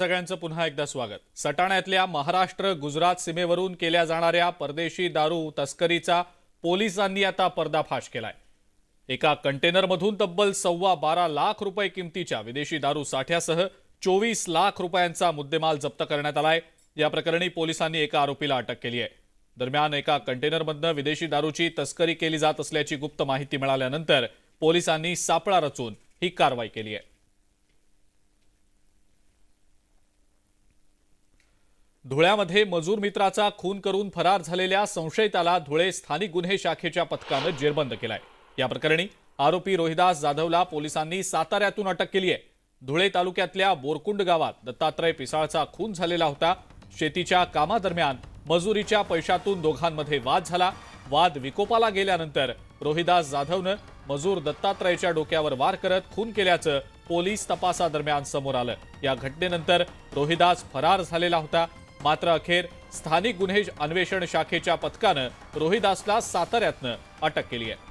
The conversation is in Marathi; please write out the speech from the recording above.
सगळ्यांचं पुन्हा एकदा स्वागत। सटाण्यातल्या महाराष्ट्र गुजरात सीमेवरून केल्या जाणाऱ्या परदेशी दारू तस्करीचा पोलिसांनी आता पर्दाफाश केलाय। एका कंटेनरमधून तब्बल 12.25 लाख रुपये किमतीच्या विदेशी दारू साठ्यासह 24 लाख रुपयांचा मुद्देमाल जप्त करण्यात आलाय। या प्रकरणी पोलिसांनी एका आरोपीला अटक केली आहे। दरम्यान एका कंटेनरमधून विदेशी दारूची तस्करी केली जात असल्याची गुप्त माहिती मिळाल्यानंतर पोलिसांनी सापळा रचून ही कारवाई केली आहे। धुळ्यामध्ये मजूर मित्राचा खून करून फरार झालेल्या संशयिताला धुळे स्थानिक गुन्हे शाखेच्या पथकाने जेरबंद केलाय। या प्रकरणी आरोपी रोहिदास जाधवला पोलिसांनी साताऱ्यातून अटक केली आहे। धुळे तालुक्यातल्या बोरकुंड गावात दत्तात्रय पिसाळचा खून झालेला होता। शेतीच्या कामादरम्यान मजुरीच्या पैशातून दोघांमध्ये वाद झाला। वाद विकोपाला गेल्यानंतर रोहिदास जाधवने मजूर दत्तात्रयच्या डोक्यावर वार करत खून केल्याचं पोलीस तपासादरम्यान समोर आलं। या घटनेनंतर रोहिदास फरार झालेला होता। मात्र अखेर स्थानिक गुन्हे अन्वेषण शाखेच्या पथकाने रोहिदासला साताऱ्यातनं अटक केली आहे।